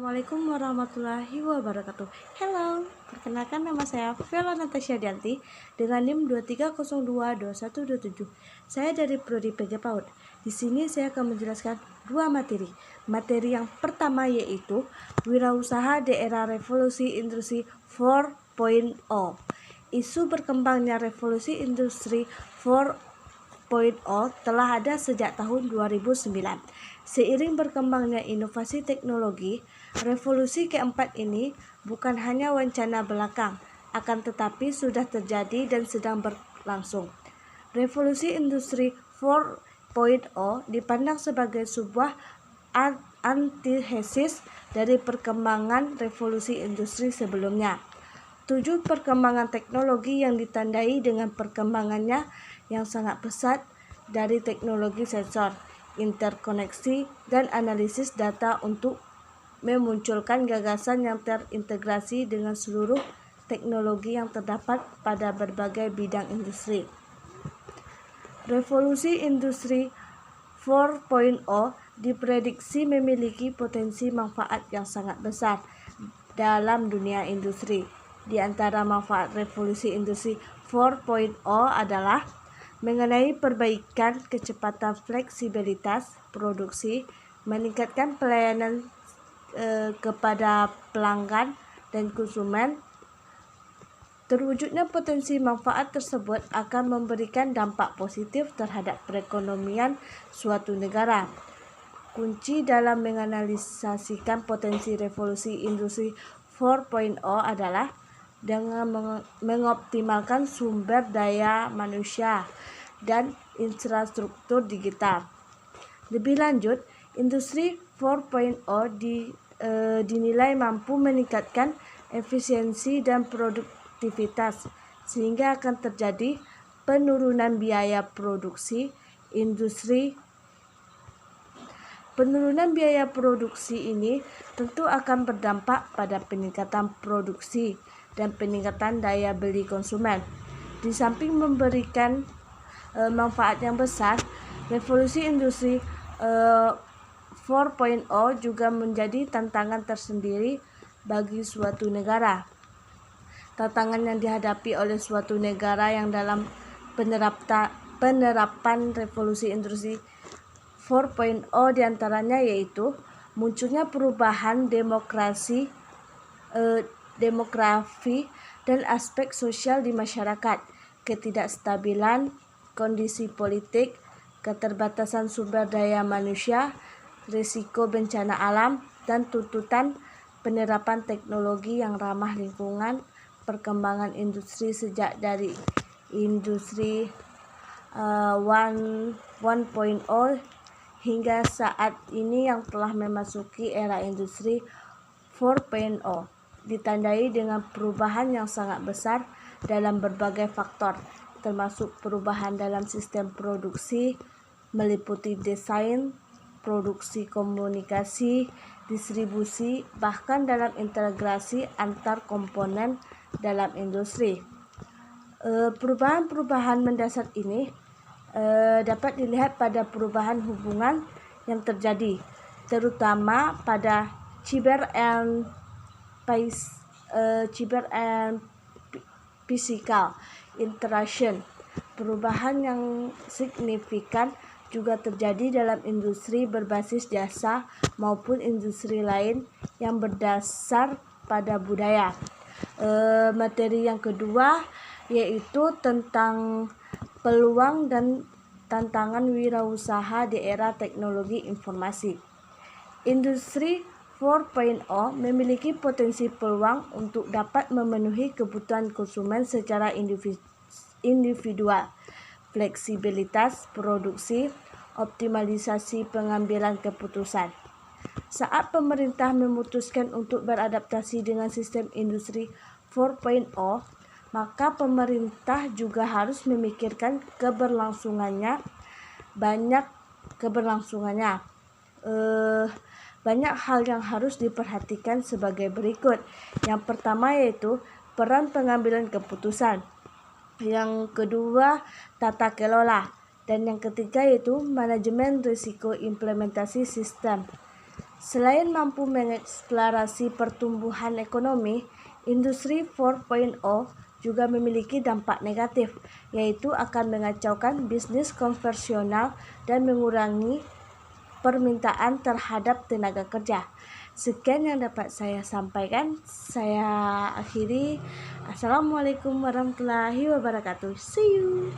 Assalamualaikum warahmatullahi wabarakatuh. Hello, perkenalkan nama saya Vela Natasha Dianti dengan NIM 23022127. Saya dari Prodi PG PAUD. Di sini saya akan menjelaskan dua materi. Materi yang pertama yaitu Wirausaha di era Revolusi Industri 4.0. Isu berkembangnya Revolusi Industri 4.0 telah ada sejak tahun 2009. Seiring berkembangnya inovasi teknologi, revolusi keempat ini bukan hanya wacana belakang, akan tetapi sudah terjadi dan sedang berlangsung. Revolusi Industri 4.0 dipandang sebagai sebuah antithesis dari perkembangan revolusi industri sebelumnya. 7 perkembangan teknologi yang ditandai dengan perkembangannya yang sangat pesat dari teknologi sensor, interkoneksi, dan analisis data untuk memunculkan gagasan yang terintegrasi dengan seluruh teknologi yang terdapat pada berbagai bidang industri. Revolusi Industri 4.0 diprediksi memiliki potensi manfaat yang sangat besar dalam dunia industri. Di antara manfaat revolusi industri 4.0 adalah mengenai perbaikan kecepatan fleksibilitas produksi, meningkatkan pelayanan kepada pelanggan dan konsumen. Terwujudnya potensi manfaat tersebut akan memberikan dampak positif terhadap perekonomian suatu negara. Kunci dalam menganalisasikan potensi revolusi industri 4.0 adalah dengan mengoptimalkan sumber daya manusia dan infrastruktur digital. Lebih lanjut, industri 4.0 dinilai mampu meningkatkan efisiensi dan produktivitas sehingga akan terjadi penurunan biaya produksi industri. Penurunan biaya produksi ini tentu akan berdampak pada peningkatan produksi dan peningkatan daya beli konsumen. Di samping memberikan manfaat yang besar, revolusi industri 4.0 juga menjadi tantangan tersendiri bagi suatu negara. Tantangan yang dihadapi oleh suatu negara yang dalam penerapan revolusi industri 4.0 diantaranya yaitu munculnya perubahan demografi dan aspek sosial di masyarakat, ketidakstabilan kondisi politik, keterbatasan sumber daya manusia, risiko bencana alam, dan tuntutan penerapan teknologi yang ramah lingkungan. Perkembangan industri sejak dari industri 1.0 hingga saat ini yang telah memasuki era industri 4.0 ditandai dengan perubahan yang sangat besar dalam berbagai faktor, termasuk perubahan dalam sistem produksi, meliputi desain, produksi, komunikasi, distribusi, bahkan dalam integrasi antar komponen dalam industri. Perubahan-perubahan mendasar ini dapat dilihat pada perubahan hubungan yang terjadi, terutama pada cyber and physical interaction. Perubahan yang signifikan juga terjadi dalam industri berbasis jasa maupun industri lain yang berdasar pada budaya. Materi yang kedua yaitu tentang peluang dan tantangan wirausaha di era teknologi informasi. Industri 4.0 memiliki potensi peluang untuk dapat memenuhi kebutuhan konsumen secara individual, fleksibilitas produksi, optimalisasi pengambilan keputusan. Saat pemerintah memutuskan untuk beradaptasi dengan sistem industri 4.0, maka pemerintah juga harus memikirkan keberlangsungannya. Banyak hal yang harus diperhatikan sebagai berikut. Yang pertama yaitu peran pengambilan keputusan. Yang kedua, tata kelola. Dan yang ketiga yaitu manajemen risiko implementasi sistem. Selain mampu mengekselerasi pertumbuhan ekonomi, industri 4.0 juga memiliki dampak negatif, yaitu akan mengacaukan bisnis konvensional dan mengurangi permintaan terhadap tenaga kerja. Sekian yang dapat saya sampaikan. Saya akhiri. Assalamualaikum warahmatullahi wabarakatuh. See you.